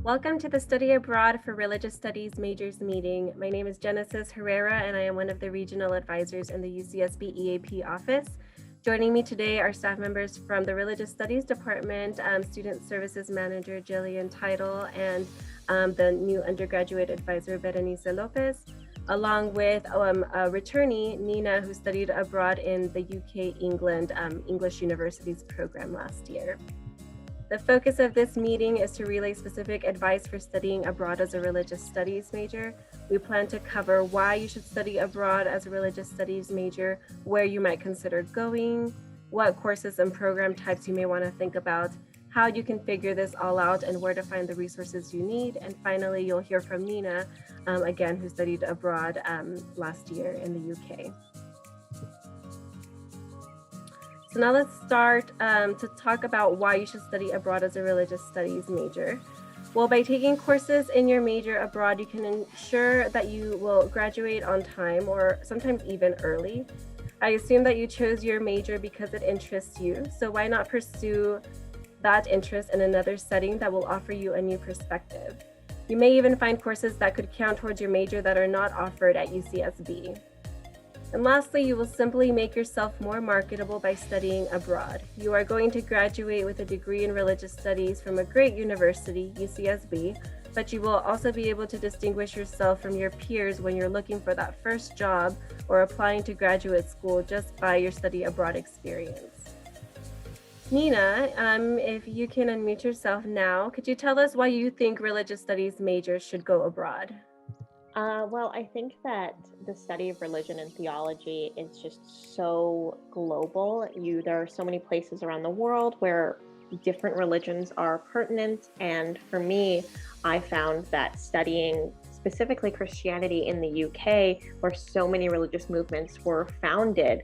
Welcome to the Study Abroad for Religious Studies Majors meeting. My name is Genesis Herrera, and I am one of the regional advisors in the UCSB EAP office. Joining me today are staff members from the Religious Studies Department, Student Services Manager Jillian Title, and the new undergraduate advisor Berenice Lopez, along with a returnee, Nina, who studied abroad in the UK, England, English Universities program last year. The focus of this meeting is to relay specific advice for studying abroad as a religious studies major. We plan to cover why you should study abroad as a religious studies major, where you might consider going, what courses and program types you may want to think about, how you can figure this all out, and where to find the resources you need. And finally, you'll hear from Nina, again, who studied abroad last year in the UK. So now let's start to talk about why you should study abroad as a religious studies major. Well, by taking courses in your major abroad, you can ensure that you will graduate on time or sometimes even early. I assume that you chose your major because it interests you, so why not pursue that interest in another setting that will offer you a new perspective? You may even find courses that could count towards your major that are not offered at UCSB. And lastly, you will simply make yourself more marketable by studying abroad. You are going to graduate with a degree in religious studies from a great university, UCSB, but you will also be able to distinguish yourself from your peers when you're looking for that first job or applying to graduate school just by your study abroad experience. Nina, if you can unmute yourself now, could you tell us why you think religious studies majors should go abroad? Well, I think that the study of religion and theology is just so global. There are so many places around the world where different religions are pertinent. And for me, I found that studying specifically Christianity in the UK, where so many religious movements were founded,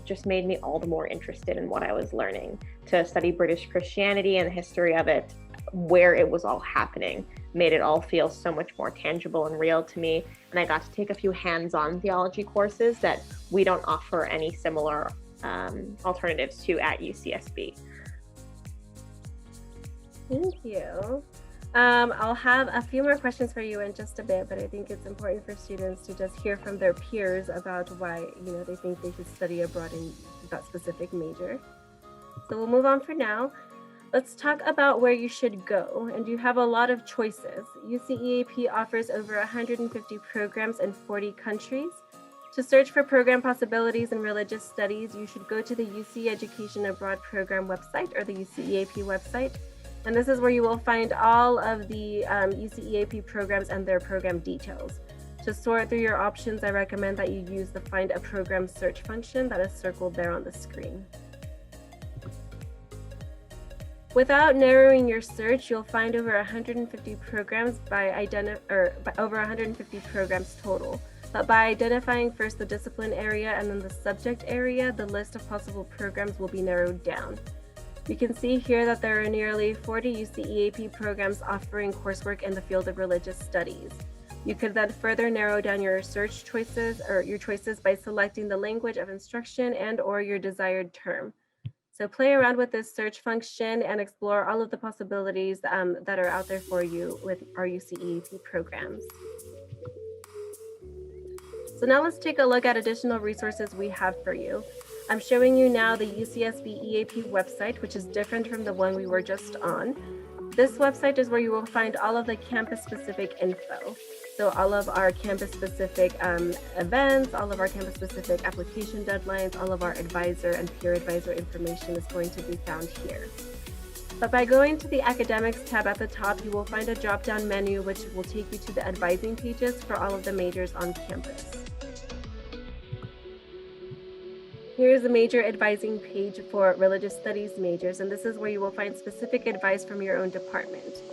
just made me all the more interested in what I was learning. To study British Christianity and the history of it, where it was all happening, made it all feel so much more tangible and real to me. And I got to take a few hands-on theology courses that we don't offer any similar alternatives to at UCSB. Thank you. I'll have a few more questions for you in just a bit, but I think it's important for students to just hear from their peers about why they think they should study abroad in that specific major. So we'll move on for now. Let's talk about where you should go, and you have a lot of choices. UCEAP offers over 150 programs in 40 countries. To search for program possibilities in religious studies, you should go to the UC Education Abroad program website or the UCEAP website. And this is where you will find all of the UCEAP programs and their program details. To sort through your options, I recommend that you use the Find a Program search function that is circled there on the screen. Without narrowing your search, you'll find over 150 programs over 150 programs total. But by identifying first the discipline area and then the subject area, the list of possible programs will be narrowed down. You can see here that there are nearly 40 UCEAP programs offering coursework in the field of religious studies. You could then further narrow down your search choices by selecting the language of instruction and/or your desired term. So play around with this search function and explore all of the possibilities that are out there for you with our UCEAP programs. So now let's take a look at additional resources we have for you. I'm showing you now the UCSB EAP website, which is different from the one we were just on. This website is where you will find all of the campus-specific info. So all of our campus-specific events, all of our campus-specific application deadlines, all of our advisor and peer advisor information is going to be found here. But by going to the Academics tab at the top, you will find a drop-down menu which will take you to the advising pages for all of the majors on campus. Here's the major advising page for religious studies majors, and this is where you will find specific advice from your own department.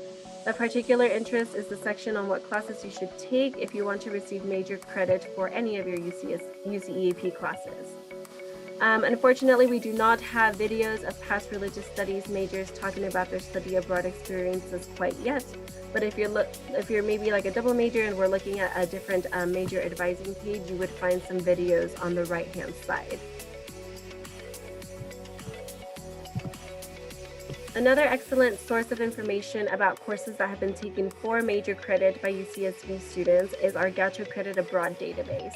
Of particular interest is the section on what classes you should take if you want to receive major credit for any of your UCEAP classes. Unfortunately, we do not have videos of past religious studies majors talking about their study abroad experiences quite yet. But if you're maybe like a double major and we're looking at a different major advising page, you would find some videos on the right-hand side. Another excellent source of information about courses that have been taken for major credit by UCSB students is our Gaucho Credit Abroad database.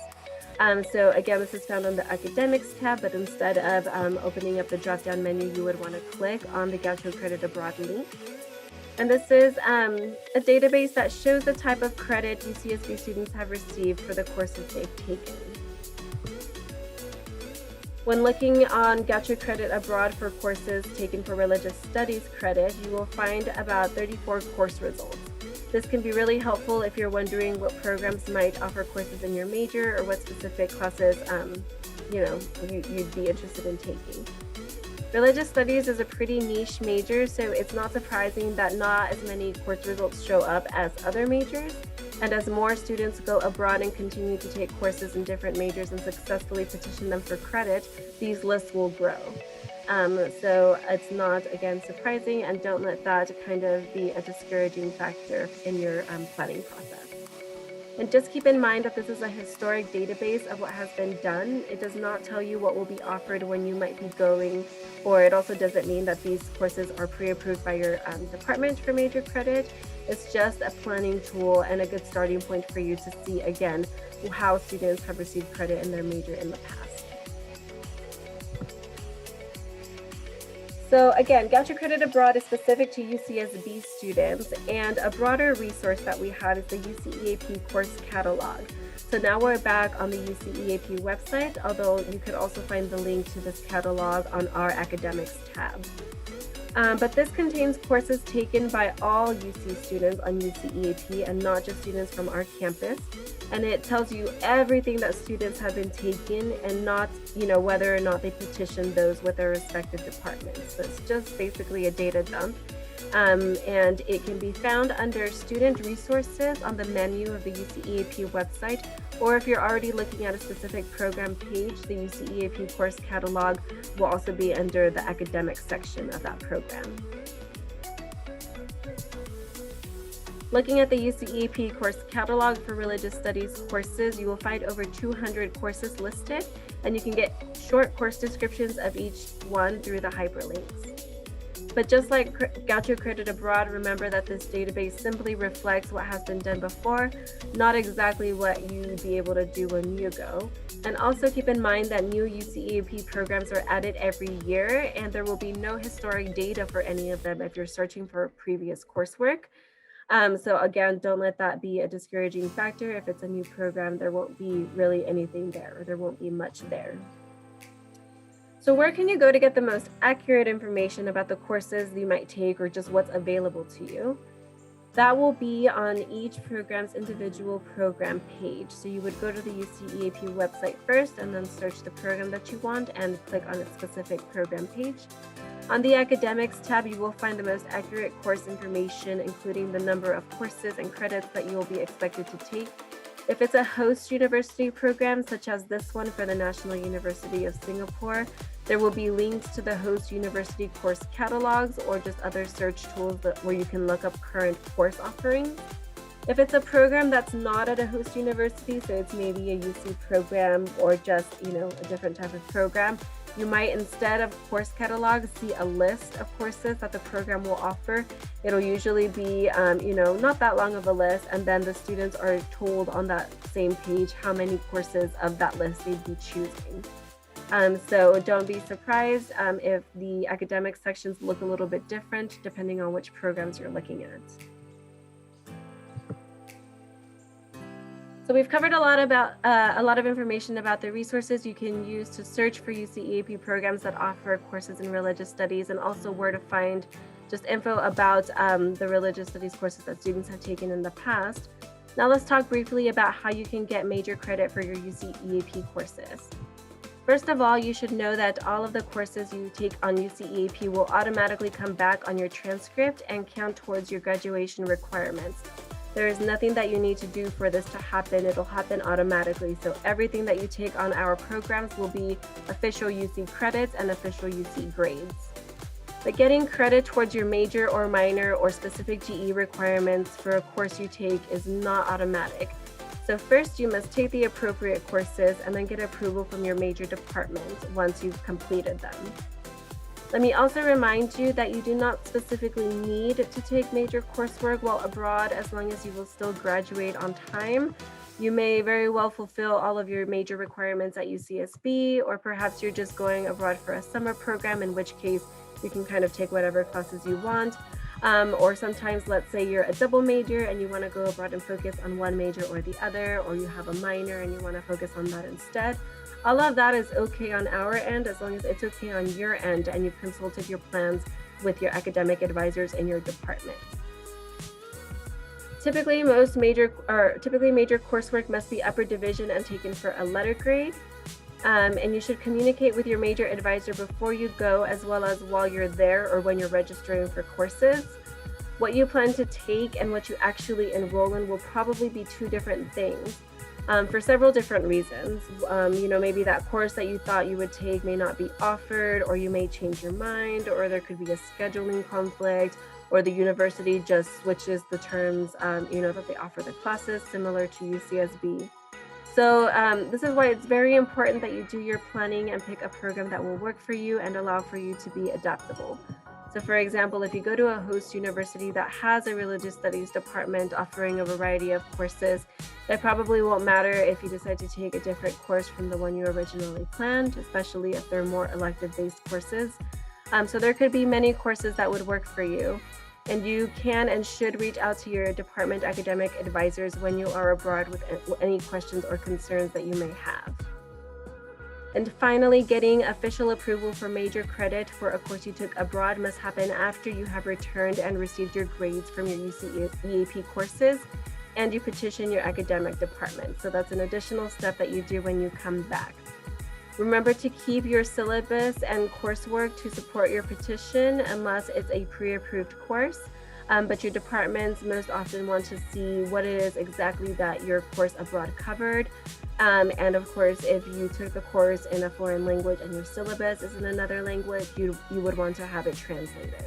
So again, this is found on the Academics tab, but instead of opening up the drop-down menu, you would want to click on the Gaucho Credit Abroad link. And this is a database that shows the type of credit UCSB students have received for the courses they've taken. When looking on Gaucho Credit Abroad for courses taken for religious studies credit, you will find about 34 course results. This can be really helpful if you're wondering what programs might offer courses in your major or what specific classes you'd be interested in taking. Religious studies is a pretty niche major, so it's not surprising that not as many course results show up as other majors. And as more students go abroad and continue to take courses in different majors and successfully petition them for credit, these lists will grow. So it's not, again, surprising, and don't let that kind of be a discouraging factor in your planning process. And just keep in mind that this is a historic database of what has been done. It does not tell you what will be offered when you might be going, or it also doesn't mean that these courses are pre-approved by your department for major credit. It's just a planning tool and a good starting point for you to see, again, how students have received credit in their major in the past. So again, Gaucho Credit Abroad is specific to UCSB students, and a broader resource that we have is the UCEAP course catalog. So now we're back on the UCEAP website, although you could also find the link to this catalog on our academics tab. But this contains courses taken by all UC students on UCEAP and not just students from our campus. And it tells you everything that students have been taking and not, whether or not they petitioned those with their respective departments. So it's just basically a data dump. And it can be found under Student Resources on the menu of the UCEAP website, or if you're already looking at a specific program page, the UCEAP course catalog will also be under the academic section of that program. Looking at the UCEAP course catalog for religious studies courses, you will find over 200 courses listed, and you can get short course descriptions of each one through the hyperlinks. But just like Gaucho Credit Abroad, remember that this database simply reflects what has been done before, not exactly what you'd be able to do when you go. And also keep in mind that new UCEAP programs are added every year, and there will be no historic data for any of them if you're searching for previous coursework. So again, don't let that be a discouraging factor. If it's a new program, there won't be really anything there, or there won't be much there. So where can you go to get the most accurate information about the courses you might take or just what's available to you? That will be on each program's individual program page. So you would go to the UCEAP website first and then search the program that you want and click on its specific program page. On the Academics tab, you will find the most accurate course information, including the number of courses and credits that you will be expected to take. If it's a host university program, such as this one for the National University of Singapore, there will be links to the host university course catalogs or just other search tools where you can look up current course offerings. If it's a program that's not at a host university, so it's maybe a UC program or just, a different type of program, you might, instead of course catalogs, see a list of courses that the program will offer. It'll usually be, not that long of a list, and then the students are told on that same page how many courses of that list they'd be choosing. So don't be surprised if the academic sections look a little bit different depending on which programs you're looking at. So we've covered a lot of information about the resources you can use to search for UCEAP programs that offer courses in religious studies, and also where to find just info about the religious studies courses that students have taken in the past. Now let's talk briefly about how you can get major credit for your UCEAP courses. First of all, you should know that all of the courses you take on UCEAP will automatically come back on your transcript and count towards your graduation requirements. There is nothing that you need to do for this to happen. It'll happen automatically. So everything that you take on our programs will be official UC credits and official UC grades. But getting credit towards your major or minor or specific GE requirements for a course you take is not automatic. So first, you must take the appropriate courses and then get approval from your major department once you've completed them. Let me also remind you that you do not specifically need to take major coursework while abroad as long as you will still graduate on time. You may very well fulfill all of your major requirements at UCSB, or perhaps you're just going abroad for a summer program, in which case you can kind of take whatever classes you want. Or sometimes, let's say you're a double major and you want to go abroad and focus on one major or the other, or you have a minor and you want to focus on that instead. All of that is okay on our end, as long as it's okay on your end and you've consulted your plans with your academic advisors in your department. Typically major coursework must be upper division and taken for a letter grade. And you should communicate with your major advisor before you go, as well as while you're there or when you're registering for courses. What you plan to take and what you actually enroll in will probably be two different things. For several different reasons. Maybe that course that you thought you would take may not be offered, or you may change your mind, or there could be a scheduling conflict, or the university just switches the terms, that they offer the classes, similar to UCSB. So this is why it's very important that you do your planning and pick a program that will work for you and allow for you to be adaptable. So for example, if you go to a host university that has a religious studies department offering a variety of courses, that probably won't matter if you decide to take a different course from the one you originally planned, especially if they're more elective-based courses. So there could be many courses that would work for you. And you can and should reach out to your department academic advisors when you are abroad with any questions or concerns that you may have. And finally, getting official approval for major credit for a course you took abroad must happen after you have returned and received your grades from your UCEAP courses and you petition your academic department. So that's an additional step that you do when you come back. Remember to keep your syllabus and coursework to support your petition unless it's a pre-approved course. But your departments most often want to see what it is exactly that your course abroad covered. And of course, if you took the course in a foreign language and your syllabus is in another language, you would want to have it translated.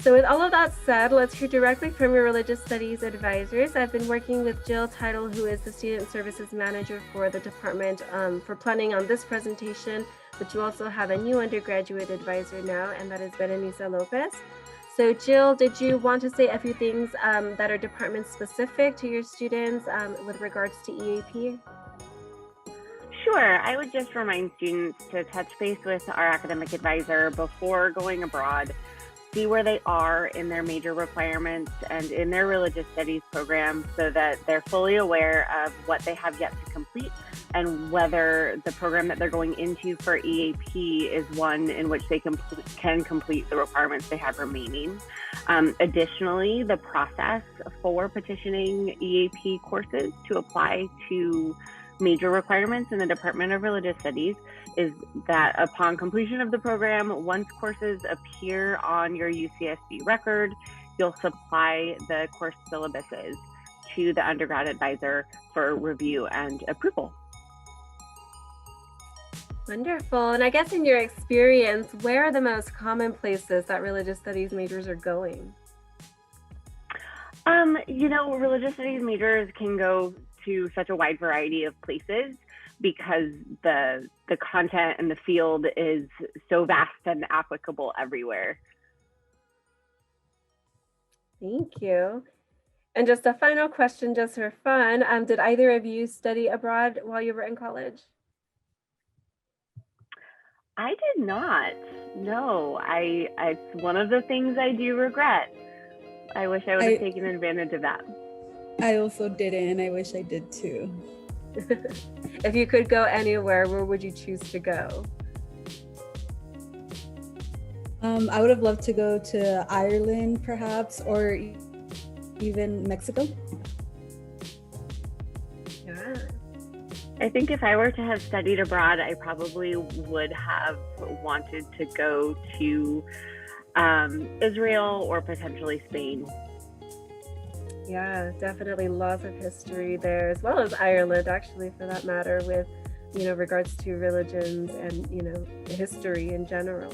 So with all of that said, let's hear directly from your religious studies advisors. I've been working with Jill Title, who is the Student Services Manager for the department, for planning on this presentation, but you also have a new undergraduate advisor now, and that is Berenice Lopez. So Jill, did you want to say a few things that are department specific to your students with regards to EAP? Sure. I would just remind students to touch base with our academic advisor before going abroad, see where they are in their major requirements and in their religious studies program so that they're fully aware of what they have yet to complete and whether the program that they're going into for EAP is one in which they can complete the requirements they have remaining. Additionally, the process for petitioning EAP courses to apply to major requirements in the Department of Religious Studies is that upon completion of the program, once courses appear on your UCSB record, you'll supply the course syllabuses to the undergrad advisor for review and approval. Wonderful. And I guess in your experience, where are the most common places that religious studies majors are going? Religious studies majors can go to such a wide variety of places because the content and the field is so vast and applicable everywhere. Thank you. And just a final question, just for fun, did either of you study abroad while you were in college? I did not. No, it's one of the things I do regret. I wish I would have taken advantage of that. I also didn't. I wish I did too. If you could go anywhere, where would you choose to go? I would have loved to go to Ireland, perhaps, or even Mexico. Yeah. I think if I were to have studied abroad, I probably would have wanted to go to Israel or potentially Spain. Yeah, definitely lots of history there, as well as Ireland, actually, for that matter, with, regards to religions and, history in general.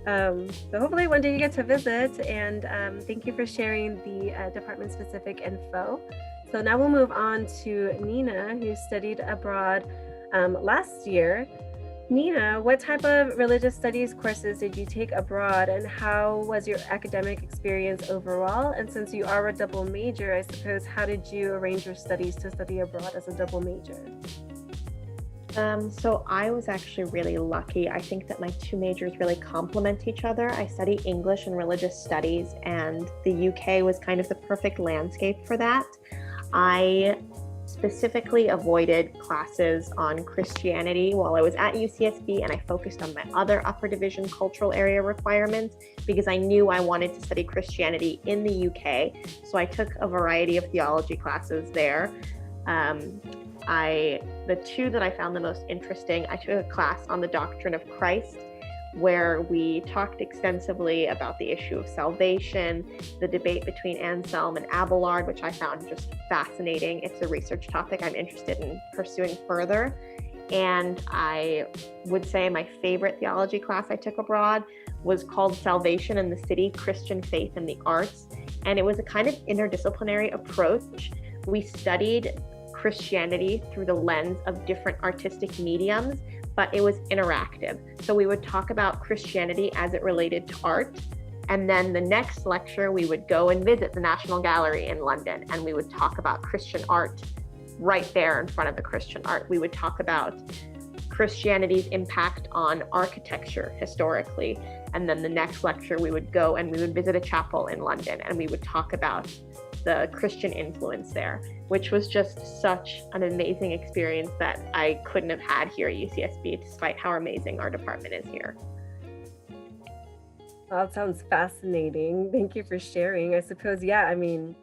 So hopefully one day you get to visit, and thank you for sharing the department-specific info. So now we'll move on to Nina, who studied abroad last year. Nina, what type of religious studies courses did you take abroad, and how was your academic experience overall? And since you are a double major, I suppose, how did you arrange your studies to study abroad as a double major? So I was actually really lucky. I think that my two majors really complement each other. I study English and religious studies, and the UK was kind of the perfect landscape for that. I specifically avoided classes on Christianity while I was at UCSB, and I focused on my other upper division cultural area requirements because I knew I wanted to study Christianity in the UK. So I took a variety of theology classes there. The two that I found the most interesting, I took a class on the doctrine of Christ, where we talked extensively about the issue of salvation, the debate between Anselm and Abelard, which I found just fascinating. It's a research topic I'm interested in pursuing further. And I would say my favorite theology class I took abroad was called Salvation in the City, Christian Faith and the Arts. And it was a kind of interdisciplinary approach. We studied Christianity through the lens of different artistic mediums, but it was interactive. So we would talk about Christianity as it related to art. And then the next lecture, we would go and visit the National Gallery in London, and we would talk about Christian art right there in front of the Christian art. We would talk about Christianity's impact on architecture historically. And then the next lecture, we would go and we would visit a chapel in London, and we would talk about the Christian influence there, which was just such an amazing experience that I couldn't have had here at UCSB, despite how amazing our department is here. Well, that sounds fascinating. Thank you for sharing. I suppose, yeah, I mean,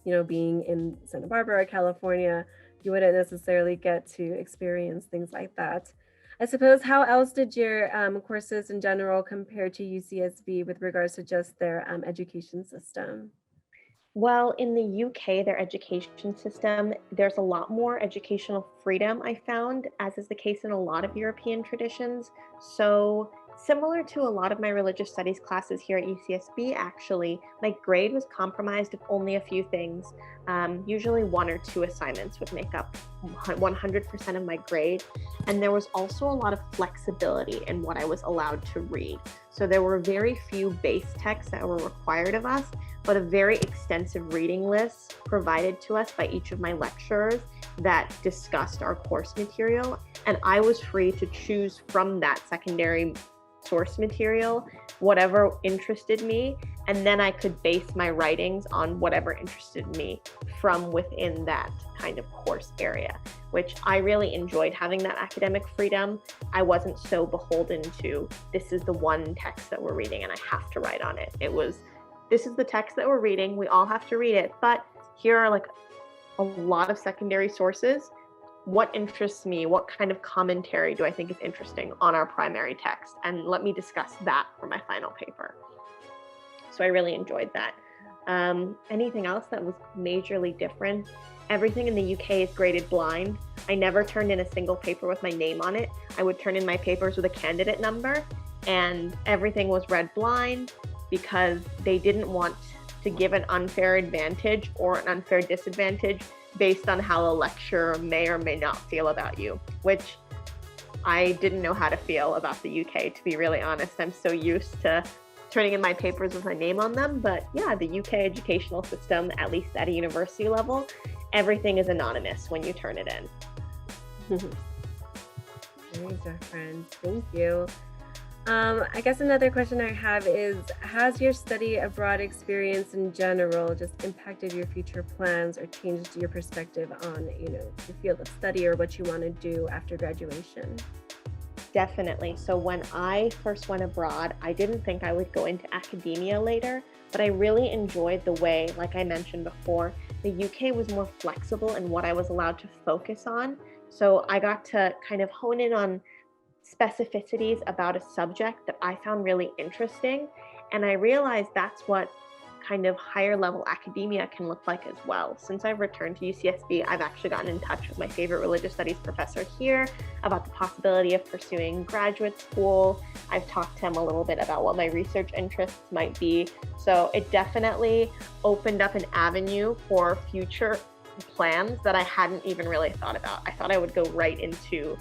being in Santa Barbara, California, you wouldn't necessarily get to experience things like that. I suppose, how else did your courses in general compare to UCSB with regards to just their education system? Well, in the UK, their education system, there's a lot more educational freedom, I found, as is the case in a lot of European traditions. So similar to a lot of my religious studies classes here at UCSB, actually, my grade was comprised of only a few things. Usually 1 or 2 assignments would make up 100% of my grade. And there was also a lot of flexibility in what I was allowed to read. So there were very few base texts that were required of us, but a very extensive reading list provided to us by each of my lecturers that discussed our course material. And I was free to choose from that secondary source material whatever interested me, and then I could base my writings on whatever interested me from within that kind of course area, which I really enjoyed having that academic freedom. I wasn't so beholden to, this is the one text that we're reading and I have to write on it. It was, this is the text that we're reading, we all have to read it, but here are like a lot of secondary sources. What interests me? What kind of commentary do I think is interesting on our primary text? And let me discuss that for my final paper. So I really enjoyed that. Anything else that was majorly different? Everything in the UK is graded blind. I never turned in a single paper with my name on it. I would turn in my papers with a candidate number, and everything was read blind because they didn't want to give an unfair advantage or an unfair disadvantage based on how a lecturer may or may not feel about you, which I didn't know how to feel about the UK, to be really honest. I'm so used to turning in my papers with my name on them, but yeah, the UK educational system, at least at a university level, everything is anonymous when you turn it in. Very different. Thank you. I guess another question I have is, has your study abroad experience in general just impacted your future plans or changed your perspective on, your field of study or what you want to do after graduation? Definitely. So when I first went abroad, I didn't think I would go into academia later, but I really enjoyed the way, like I mentioned before, the UK was more flexible in what I was allowed to focus on. So I got to kind of hone in on specificities about a subject that I found really interesting. And I realized that's what kind of higher level academia can look like as well. Since I've returned to UCSB, I've actually gotten in touch with my favorite religious studies professor here about the possibility of pursuing graduate school. I've talked to him a little bit about what my research interests might be. So it definitely opened up an avenue for future plans that I hadn't even really thought about. I thought I would go right into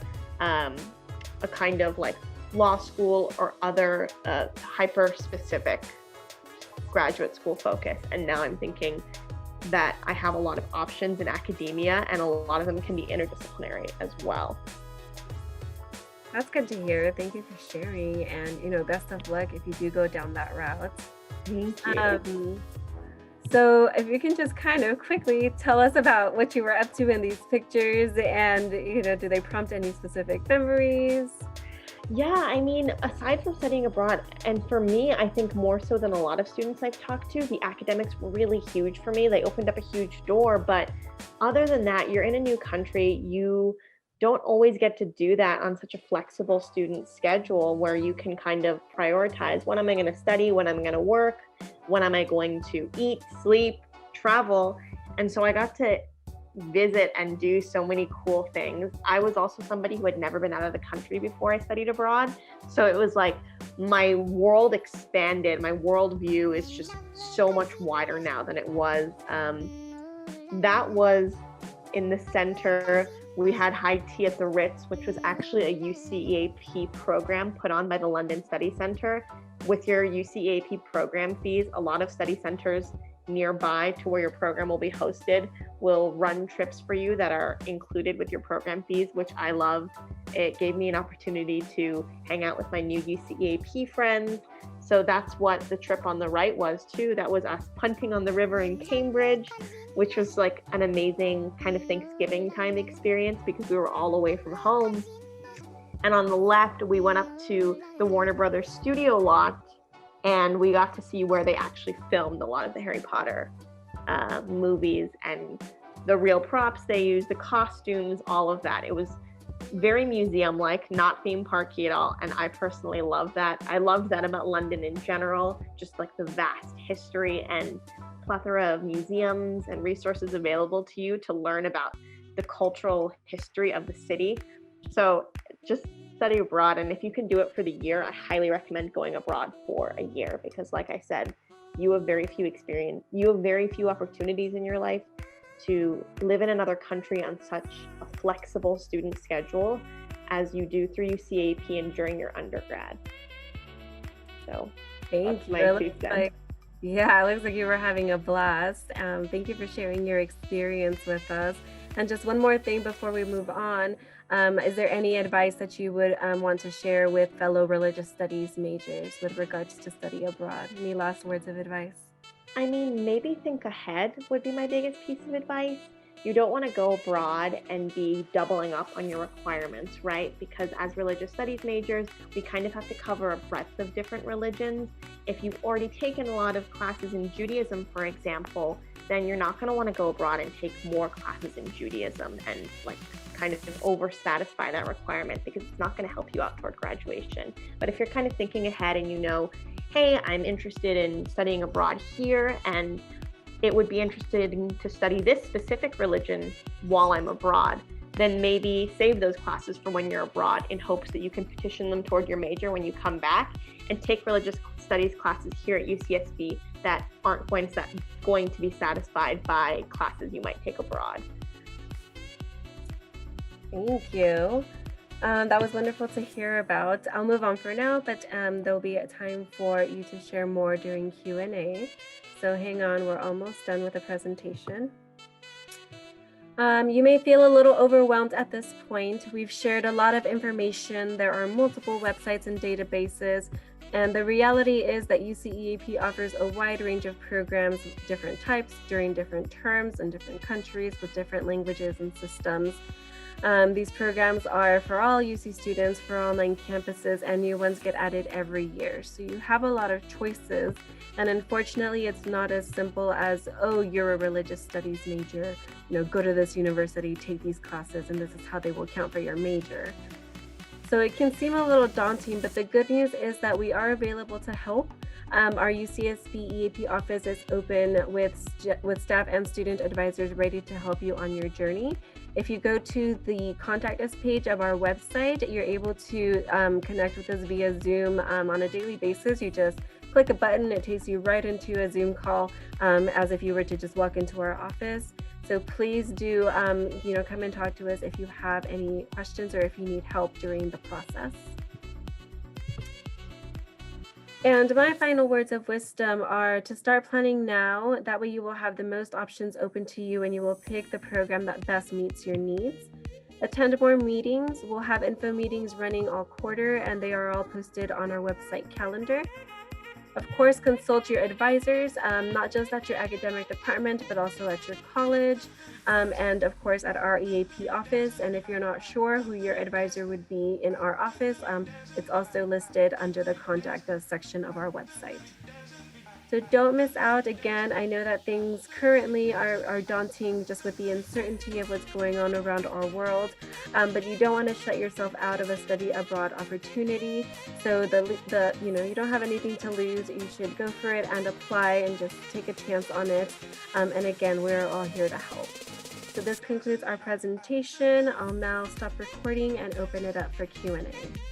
a kind of like law school or other hyper-specific graduate school focus. And now I'm thinking that I have a lot of options in academia, and a lot of them can be interdisciplinary as well. That's good to hear. Thank you for sharing, and best of luck if you do go down that route. Thank you. So if you can just kind of quickly tell us about what you were up to in these pictures, and do they prompt any specific memories? Yeah, I mean, aside from studying abroad, and for me, I think more so than a lot of students I've talked to, the academics were really huge for me. They opened up a huge door, but other than that, you're in a new country. You don't always get to do that on such a flexible student schedule where you can kind of prioritize, when am I going to study, when I'm going to work, when am I going to eat, sleep, travel. And so I got to visit and do so many cool things. I was also somebody who had never been out of the country before I studied abroad. So it was like my world expanded. My worldview is just so much wider now than it was. That was in the center. We had high tea at the Ritz, which was actually a UCEAP program put on by the London Study Center. With your UCEAP program fees, a lot of study centers nearby to where your program will be hosted will run trips for you that are included with your program fees, which I love. It gave me an opportunity to hang out with my new UCEAP friends. So that's what the trip on the right was too. That was us punting on the river in Cambridge, which was like an amazing kind of Thanksgiving time experience because we were all away from home. And on the left, we went up to the Warner Brothers studio lot, and we got to see where they actually filmed a lot of the Harry Potter movies and the real props they used, the costumes, all of that. It was very museum-like, not theme parky at all. And I personally love that. I loved that about London in general, just like the vast history and plethora of museums and resources available to you to learn about the cultural history of the city. So just study abroad, and if you can do it for the year, I highly recommend going abroad for a year, because like I said, you have very few opportunities in your life to live in another country on such a flexible student schedule as you do through UCEAP and during your undergrad. So Thank you. my 2 cents. Yeah, it looks like you were having a blast. Thank you for sharing your experience with us. And just one more thing before we move on, is there any advice that you would want to share with fellow religious studies majors with regards to study abroad? Any last words of advice? I mean, maybe think ahead would be my biggest piece of advice. You don't want to go abroad and be doubling up on your requirements, right? Because as religious studies majors, we kind of have to cover a breadth of different religions. If you've already taken a lot of classes in Judaism, for example, then you're not going to want to go abroad and take more classes in Judaism and like kind of over satisfy that requirement, because it's not going to help you out toward graduation. But if you're kind of thinking ahead and you know, hey, I'm interested in studying abroad here, and it would be interesting to study this specific religion while I'm abroad, then maybe save those classes for when you're abroad in hopes that you can petition them toward your major when you come back, and take religious studies classes here at UCSB that aren't going to be satisfied by classes you might take abroad. Thank you. That was wonderful to hear about. I'll move on for now, but there'll be a time for you to share more during Q&A. So hang on, we're almost done with the presentation. You may feel a little overwhelmed at this point. We've shared a lot of information. There are multiple websites and databases, and the reality is that UCEAP offers a wide range of programs of different types during different terms in different countries with different languages and systems. These programs are for all UC students, for online campuses, and new ones get added every year. So you have a lot of choices, and unfortunately it's not as simple as, oh, you're a religious studies major, go to this university, take these classes, and this is how they will count for your major. So it can seem a little daunting, but the good news is that we are available to help. Our UCSB EAP office is open with staff and student advisors ready to help you on your journey. If you go to the contact us page of our website, you're able to connect with us via Zoom on a daily basis. You just click a button, it takes you right into a Zoom call as if you were to just walk into our office. So So please do, come and talk to us if you have any questions or if you need help during the process. And my final words of wisdom are to start planning now. That way you will have the most options open to you and you will pick the program that best meets your needs. Attend more meetings. We'll have info meetings running all quarter and they are all posted on our website calendar. Of course, consult your advisors, not just at your academic department, but also at your college, and of course at our EAP office. And if you're not sure who your advisor would be in our office, it's also listed under the Contact Us section of our website. So don't miss out. Again, I know that things currently are daunting just with the uncertainty of what's going on around our world, but you don't want to shut yourself out of a study abroad opportunity. So you don't have anything to lose. You should go for it and apply and just take a chance on it. And again, we're all here to help. So this concludes our presentation. I'll now stop recording and open it up for Q&A.